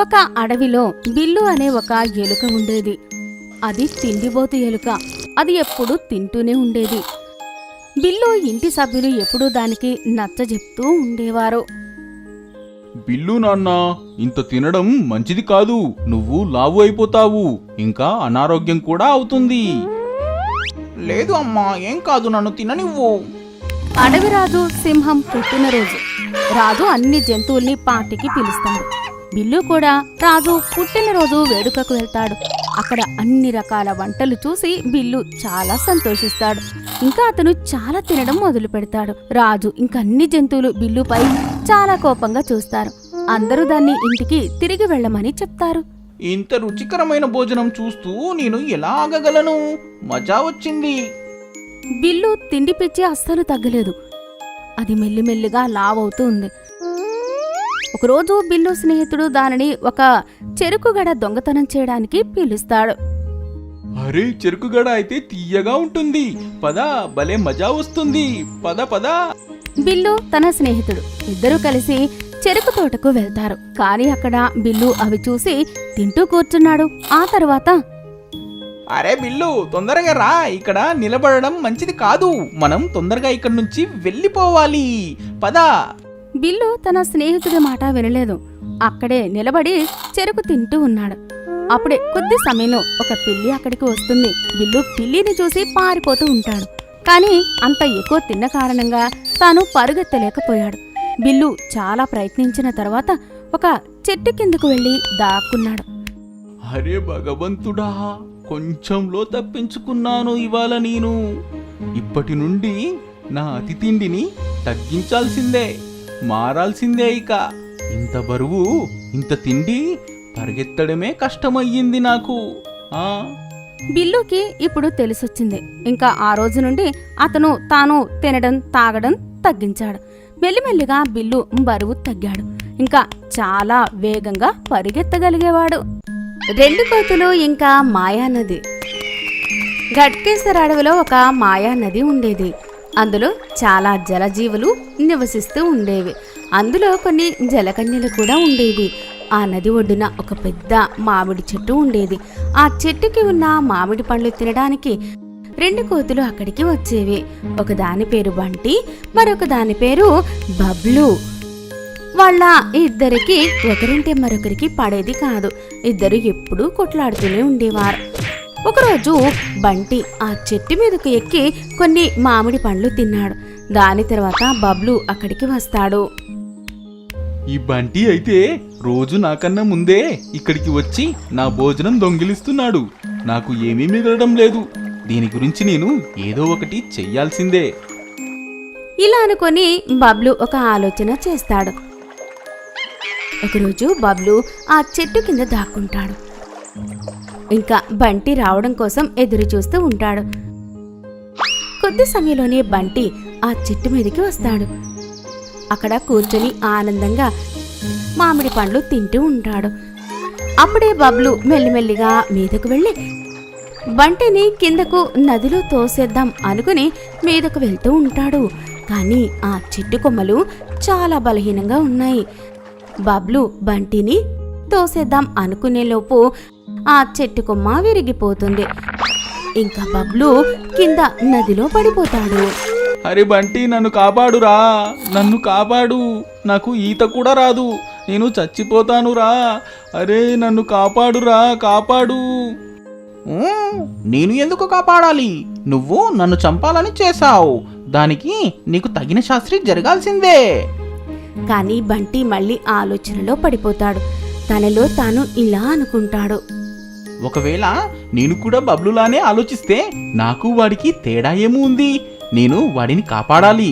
ఒక అడవిలో బిల్లు అనే ఒక ఎలుక ఉండేది. అది తిండిబోతు ఎలుక. అది ఎప్పుడూ తింటూనే ఉండేది. బిల్లు ఇంటి సభ్యులు ఎప్పుడూ దానికి నచ్చజెప్తూ ఉండేవారు. బిల్లు నాన్న, ఇంత తినడం మంచిది కాదు. నువ్వు లావు అయిపోతావు, ఇంకా అనారోగ్యం కూడా అవుతుంది. లేదు అమ్మా, ఏం కాదు, నన్ను తిననివ్వు. అడవిరాజు సింహం పుట్టినరోజు. రాజు అన్ని జంతువుల్ని పార్టీకి పిలుస్తాడు. బిల్లు కూడా రాజు పుట్టినరోజు వేడుకకు వెళ్తాడు. అక్కడ అన్ని రకాల వంటలు చూసి బిల్లు చాలా సంతోషిస్తాడు. ఇంకా అతను చాలా తినడం మొదలు పెడతాడు. రాజు ఇంకా అన్ని జంతువులు బిల్లుపై చాలా కోపంగా చూస్తారు. అందరూ దాన్ని ఇంటికి తిరిగి వెళ్ళమని చెప్తారు. ఇంత రుచికరమైన భోజనం చూస్తూ నేను ఎలా ఆగగలను? మజా వచ్చింది. బిల్లు తిండి పిచ్చి అస్సలు తగ్గలేదు. అది మెల్లిమెల్లిగా లావవుతూ ఉంది. ఒకరోజు బిల్లు స్నేహితుడు దానిని ఒక చెరుకుగడ దొంగతనం చేయడానికి పిలుస్తాడు. అరే, చెరుకుగడ అయితే తీయగా ఉంటుంది. పద, భలే మజా వస్తుంది. పద పద. బిల్లు తన స్నేహితుడు ఇద్దరూ కలిసి చెరుకు తోటకు వెళ్తారు. కానీ అక్కడ బిల్లు అవి చూసి తింటూ కూర్చున్నాడు. ఆ తర్వాత, అరే బిల్లు, తొందరగా రా. ఇక్కడ నిలబడడం మంచిది కాదు. మనం తొందరగా ఇక్కడి నుంచి వెళ్ళిపోవాలి. పద. బిల్లు తన స్నేహితుడి మాట వినలేదు. అక్కడే నిలబడి చెరుకు తింటూ ఉన్నాడు. అప్పుడే కొద్ది సమయంలో ఒక పిల్లి అక్కడికి వస్తుంది. బిల్లు పిల్లిని చూసి పారిపోతూ ఉంటాడు. కానీ అంత ఎక్కువ తిన్న కారణంగా తాను పరుగెత్తలేకపోయాడు. బిల్లు చాలా ప్రయత్నించిన తర్వాత ఒక చెట్టు కిందకు వెళ్లి దాక్కున్నాడు. అరే భగవంతుడా, కొంచెంలో తప్పించుకున్నాను ఇవాళ నేను. ఇప్పటి నుండి నా అతి తిండిని తగ్గించాల్సిందే, మారాల్సిందే. ఇక ఇంత బరువు, ఇంత తిండి పరిగెత్తడమే కష్టమయ్యింది నాకు. బిల్లుకి ఇప్పుడు తెలిసొచ్చింది. ఇంకా ఆ రోజు నుండి అతను తాను తినడం తాగడం తగ్గించాడు. మెల్లిమెల్లిగా బిల్లు బరువు తగ్గాడు. ఇంకా చాలా వేగంగా పరిగెత్తగలిగేవాడు. 2 కోతులు ఇంకా మాయానది. గట్కేసర్ అడవిలో ఒక మాయానది ఉండేది. అందులో చాలా జలజీవులు నివసిస్తూ ఉండేవి. అందులో కొన్ని జలకన్యలు కూడా ఉండేవి. ఆ నది ఒడ్డున ఒక పెద్ద మామిడి చెట్టు ఉండేది. ఆ చెట్టుకి ఉన్న మామిడి పండ్లు తినడానికి 2 కోతులు అక్కడికి వచ్చేవి. ఒక దాని పేరు బంటి, మరొక దాని పేరు బబ్లు. వాళ్ళ ఇద్దరికి ఒకరింటే మరొకరికి పడేది కాదు. ఇద్దరు ఎప్పుడూ కొట్లాడుతూనే ఉండేవారు. ఒకరోజు బంటి ఆ చెట్టు మీదకు ఎక్కి కొన్ని మామిడి పండ్లు తిన్నాడు. దాని తర్వాత బబ్లు అక్కడికి వస్తాడు. ఈ బంటి అయితే రోజు నాకన్నా ముందే ఇక్కడికి వచ్చి నా భోజనం దొంగిలిస్తున్నాడు. నాకు ఏమీ మిగలడం లేదు. దీని గురించి నేను ఏదో ఒకటి చెయ్యాల్సిందే. ఇలా అనుకొని బబ్లు ఒక ఆలోచన చేస్తాడు. ఒకరోజు బబ్లు ఆ చెట్టు కింద దాక్కుంటాడు. ఇంకా బంటి రావడం కోసం ఎదురు చూస్తూ ఉంటాడు. కొద్ది సమయంలోనే బంటి ఆ చెట్టు మీదకి వస్తాడు. అక్కడ కూర్చొని ఆనందంగా మామిడి పండ్లు తింటూ ఉంటాడు. అప్పుడే బబ్లు మెల్లిమెల్లిగా మీదకు వెళ్ళి బంటిని కిందకు నదిలో తోసేద్దాం అనుకుని మీదకు వెళ్తూ ఉంటాడు. కానీ ఆ చెట్టు కొమ్మలు చాలా బలహీనంగా ఉన్నాయి. బబ్లు బంటిని తోసేద్దాం అనుకునేలోపు ఆ చెట్టు కొమ్మ విరిగిపోతుంది. ఇంకా బబ్లు కింద నదిలో పడిపోతాడు. అరే బంటి, నన్ను కాపాడురా, నన్ను కాపాడు. నాకు ఈత కూడా రాదు, నేను చచ్చిపోతానురా. అరే నన్ను కాపాడురా, కాపాడు. నేను ఎందుకు కాపాడాలి? నువ్వు నన్ను చంపాలని చేశావు. దానికి నీకు తగిన శాస్త్రి జరగాల్సిందే. కానీ బంటి మళ్ళీ ఆలోచనలో పడిపోతాడు. తనలో తాను ఇలా అనుకుంటాడు. ఒకవేళ నేను కూడా బబ్లులానే ఆలోచిస్తే నాకు వాడికి తేడా ఏమూ ఉంది? నేను వాడిని కాపాడాలి.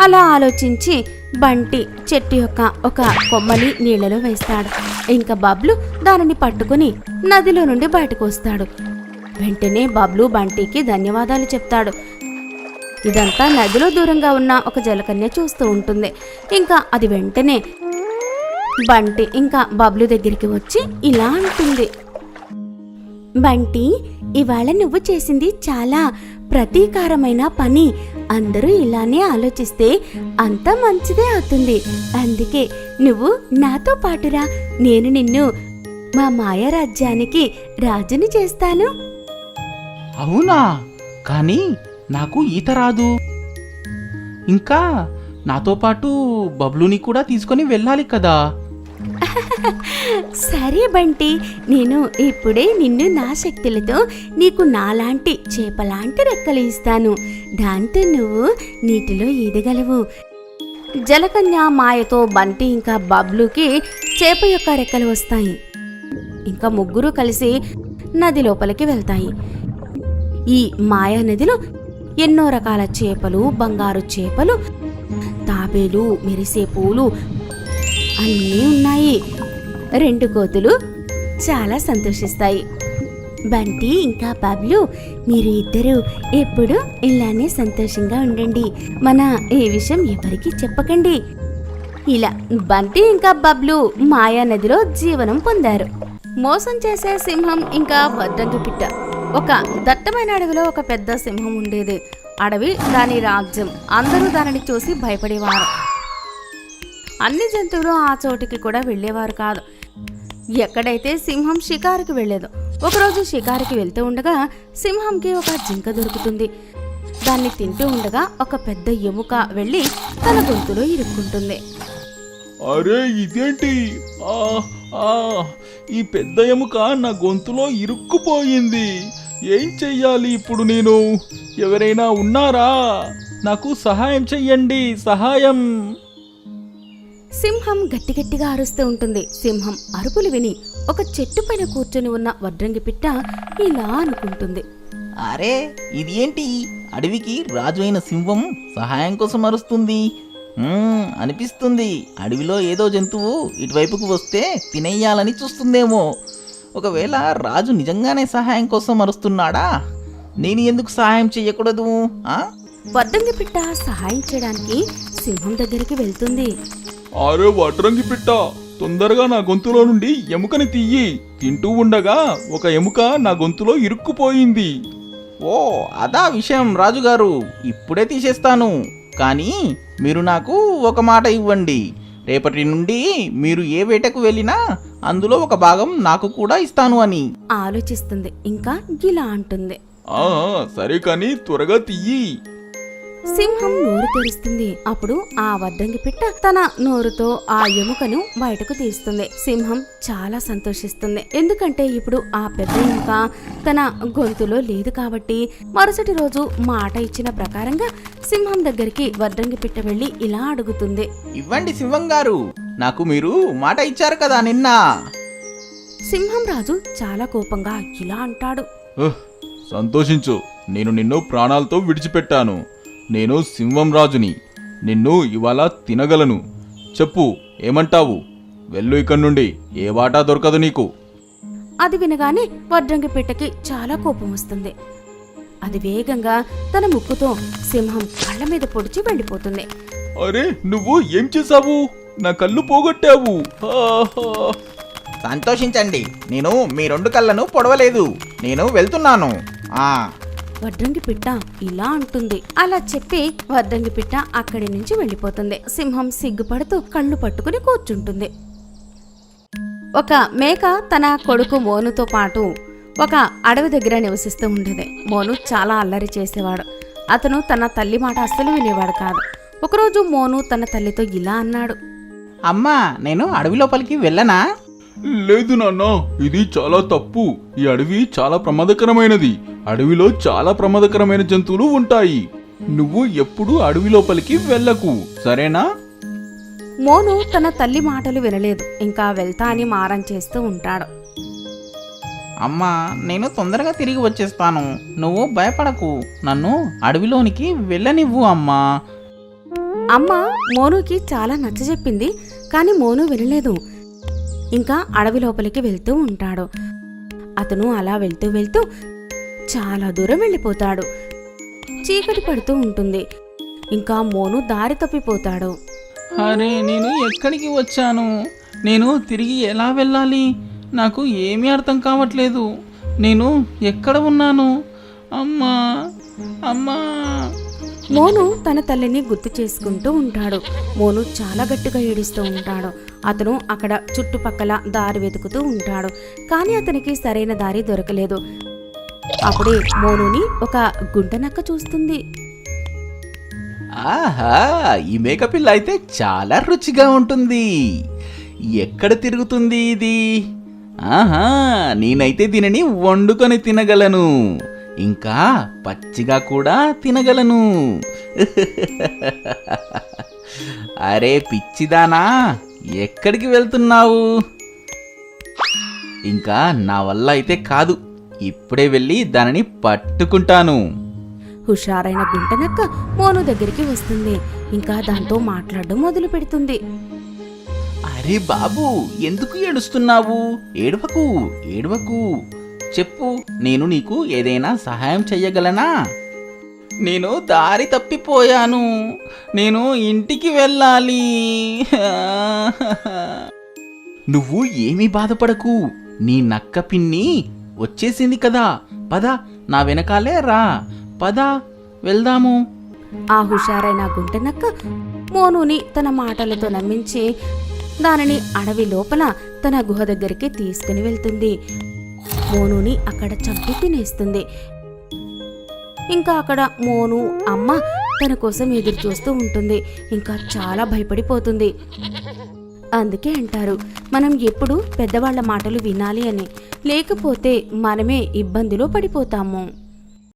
అలా ఆలోచించి బంటి చెట్టు యొక్క ఒక కొమ్మని నీళ్లలో వేస్తాడు. ఇంకా బబ్లు దానిని పట్టుకుని నదిలో నుండి బయటకు వస్తాడు. వెంటనే బబ్లు బంటికి ధన్యవాదాలు చెప్తాడు. ఇదంతా నదిలో దూరంగా ఉన్న ఒక జలకన్య చూస్తూ ఉంటుంది. ఇంకా అది వెంటనే బంటి ఇంకా బబ్లు దగ్గరికి వచ్చి ఇలా అంటుంది. బంటి, ఇవాళ నువ్వు చేసింది చాలా ప్రతీకారమైన పని. అందరూ ఇలానే ఆలోచిస్తే అంత మంచిదే అవుతుంది. అందుకే నువ్వు నాతో పాటురా, నేను నిన్ను మా మాయారాజ్యానికి రాజుని చేస్తాను. అవునా? కానీ నాకు ఈత రాదు. ఇంకా నాతో పాటు బబ్లుని కూడా తీసుకొని వెళ్ళాలి కదా. సరే బంటి, నేను ఇప్పుడే నిన్ను నా శక్తులతో నీకు నాలాంటి చేపలాంటి రెక్కలు ఇస్తాను. దాంతో నువ్వు నీటిలో ఈదగలవు. జలకన్య మాయతో బంటి ఇంకా బబ్లుకి చేప యొక్క రెక్కలు వస్తాయి. ఇంకా ముగ్గురు కలిసి నది లోపలికి వెళ్తాయి. ఈ మాయా నదిలో ఎన్నో రకాల చేపలు, బంగారు చేపలు, తాబేలు, మెరిసే పూలు అన్నీ ఉన్నాయి. 2 కోతులు చాలా సంతోషిస్తాయి. బంటి ఇంకా బబ్లు, మీరు ఇద్దరు ఎప్పుడు ఇలానే సంతోషంగా ఉండండి. మన ఈ విషయం ఎవరికీ చెప్పకండి. ఇలా బంటి ఇంకా బబ్లు మాయా నదిలో జీవనం పొందారు. మోసం చేసే సింహం ఇంకా వడ్రంగి పిట్ట. ఒక దట్టమైన అడవిలో ఒక పెద్ద సింహం ఉండేది. అడవి దాని రాజ్యం. అందరూ దానిని చూసి భయపడేవారు. అన్ని జంతువులు ఆ చోటికి కూడా వెళ్ళేవారు కాదు. ఎక్కడైతే సింహం షికారుకి వెళ్ళేదో. ఒకరోజు షికారుకి వెళ్తూ ఉండగా సింహంకి ఒక జింక దొరుకుతుంది. దాన్ని తింటూ ఉండగా ఒక పెద్ద ఎముక వెళ్ళి తన గొంతులో ఇరుక్కుంటుంది. అరే ఇదేంటి? ఈ పెద్ద ఎముక నా గొంతులో ఇరుక్కుపోయింది. ఏం చెయ్యాలి ఇప్పుడు నేను? ఎవరైనా ఉన్నారా? నాకు సహాయం చెయ్యండి, సహాయం. సింహం గట్టిగట్టిగా అరుస్తూ ఉంటుంది. సింహం అరుపులు విని ఒక చెట్టు పైన కూర్చొని ఉన్న వడ్రంగి పిట్ట ఇలా అనుకుంటుంది. అరే ఇది ఏంటి? అడవికి రాజు అయిన సింహం సహాయం కోసం అరుస్తుంది. అనిపిస్తుంది అడవిలో ఏదో జంతువు ఇటువైపుకు వస్తే తినేయాలని చూస్తుందేమో. ఒకవేళ రాజు నిజంగానే సహాయం కోసం అరుస్తున్నాడా? నేను ఎందుకు సహాయం చెయ్యకూడదు? వడ్రంగి పిట్ట సహాయం చేయడానికి సింహం దగ్గరికి వెళ్తుంది. అరే వడ్రంగి పిట్ట, తొందరగా నా గొంతులో నుండి ఎముకని తీయి. తింటూ ఉండగా ఒక ఎముక నా గొంతులో ఇరుక్కుపోయింది. ఓ అదా విషయం రాజుగారు, ఇప్పుడే తీసేస్తాను. కానీ మీరు నాకు ఒక మాట ఇవ్వండి. రేపటి నుండి మీరు ఏ వేటకు వెళ్ళినా అందులో ఒక భాగం నాకు కూడా ఇస్తాను అని. ఆలోచిస్తుంది. ఇంకా ఇలా అంటుంది. సరే కానీ త్వరగా తీయి. సింహం నోరు తెరుస్తుంది. అప్పుడు ఆ వడ్డంగి పిట్ట తన నోరుతో ఆ ఎముకను బయటకు తీస్తుంది. సింహం చాలా సంతోషిస్తుంది. ఎందుకంటే ఇప్పుడు ఆ పెద్ద ఎముక తన గొంతులో లేదు కాబట్టి. మరుసటి రోజు మాట ఇచ్చిన ప్రకారంగా సింహం దగ్గరికి వడ్డంగి పిట్ట వెళ్లి ఇలా అడుగుతుంది. ఇవ్వండి సింహం గారు, నాకు మీరు మాట ఇచ్చారు కదా నిన్న. సింహం రాజు చాలా కోపంగా ఇలా అంటాడు. సంతోషించు, నేను నిన్ను ప్రాణాలతో విడిచిపెట్టాను. నేను సింహం రాజుని. నిన్ను ఇవాళ తినగలను. చెప్పు, ఏమంటావు? వెళ్ళు ఇక్కడి నుండి. ఏ వాటా దొరకదు నీకు. అది వినగానే వడ్రంగి పిట్టకి చాలా కోపం వస్తుంది. అది వేగంగా తన ముక్కుతో సింహం కళ్ళ మీద పొడిచి వెళ్ళిపోతుంది. అరే నువ్వు ఏం చేశావు? నా కళ్ళు పోగొట్టావు. సంతోషించండి, నేను మీ 2 కళ్ళను పొడవలేదు. నేను వెళ్తున్నాను. వడ్రంగి పిట్ట ఇలా అంటుంది. అలా చెప్పి వడ్రంగి పిట్ట అక్కడి నుంచి వెళ్ళిపోతుంది. సింహం సిగ్గుపడుతూ కళ్ళు పట్టుకుని కూర్చుంటుంది. ఒక మేక తన కొడుకు మోనుతో పాటు ఒక అడవి దగ్గర నివసిస్తూ ఉండేది. మోను చాలా అల్లరి చేసేవాడు. అతను తన తల్లి మాట అస్సలు వినేవాడు కాదు. ఒకరోజు మోను తన తల్లితో ఇలా అన్నాడు. అమ్మా, నేను అడవి లోపలికి వెళ్ళనా? లేదు నాన్న, ఇది చాలా తప్పు. ఈ అడవి చాలా ప్రమాదకరమైనది. అడవిలో చాలా ప్రమాదకరమైన జంతువులు ఉంటాయి. నువ్వు ఎప్పుడూ అడవి లోపలికి వెళ్ళకు, సరేనా? మోను తన తల్లి మాటలు వినలేదు. ఇంకా వెళ్తా అని మారం చేస్తూ ఉంటాడు. అమ్మా, నేను తొందరగా తిరిగి వచ్చేస్తాను. నువ్వు భయపడకు. నన్ను అడవిలోనికి వెళ్ళనివ్వు అమ్మా. అమ్మ మోనుకి చాలా నచ్చజెప్పింది. కానీ మోను వినలేదు. ఇంకా అడవి లోపలికి వెళ్తూ ఉంటాడు. అతను అలా వెళ్తూ వెళ్తూ చాలా దూరం వెళ్ళిపోతాడు. చీకటి పడుతూ ఉంటుంది. ఇంకా మోను దారి తప్పిపోతాడు. అరే, నేను ఎక్కడికి వచ్చాను? నేను తిరిగి ఎలా వెళ్ళాలి? నాకు ఏమీ అర్థం కావట్లేదు. నేను ఎక్కడ ఉన్నాను? అమ్మా, అమ్మా. మోను తన తల్లిని గుర్తు చేసుకుంటూ ఉంటాడు. మోను చాలా గట్టిగా ఏడుస్తూ ఉంటాడు. అతను అక్కడ చుట్టుపక్కల దారి వెతుకుతూ ఉంటాడు. కానీ అతనికి సరైన దారి దొరకలేదు. అప్పుడే మోనుని ఒక గుంటనక్క చూస్తుంది. ఆహా, ఈ మేకపిల్ల అయితే చాలా రుచిగా ఉంటుంది. ఎక్కడ తిరుగుతుంది ఇది? ఆహా, నేనైతే దీనిని వండుకొని తినగలను, ఇంకా పచ్చిగా కూడా తినగలను. అరే పిచ్చిదానా, ఎక్కడికి వెళ్తున్నావు? ఇంకా నా వల్ల అయితే కాదు, ఇప్పుడే వెళ్ళి దానిని పట్టుకుంటాను. హుషారైన గుంటనక్క మోను దగ్గరికి వస్తుంది. ఇంకా దాంతో మాట్లాడడం మొదలు పెడుతుంది. అరే బాబు, ఎందుకు ఏడుస్తున్నావు? ఏడవకు ఏడవకు, చెప్పు, నేను నీకు ఏదైనా సహాయం చెయ్యగలనా? నేను దారి తప్పిపోయాను, నేను ఇంటికి వెళ్ళాలి. నువ్వు ఏమీ బాధపడకు, నీ నక్క పిన్ని వచ్చేసింది కదా, పద నా వెనకాలే రా, పద వెళ్దాము. ఆ హుషారైన గుంటనక్క మోనుని తన మాటలతో నమ్మించి దానిని అడవి లోపల తన గుహ దగ్గరికి తీసుకుని వెళ్తుంది. మోనుని అక్కడ చంపి తినేస్తుంది. ఇంకా అక్కడ మోను అమ్మ తన కోసం ఎదురు చూస్తూ ఉంటుంది. ఇంకా చాలా భయపడిపోతుంది. అందుకే అంటారు, మనం ఎప్పుడు పెద్దవాళ్ల మాటలు వినాలి అని, లేకపోతే మనమే ఇబ్బందిలో పడిపోతాము.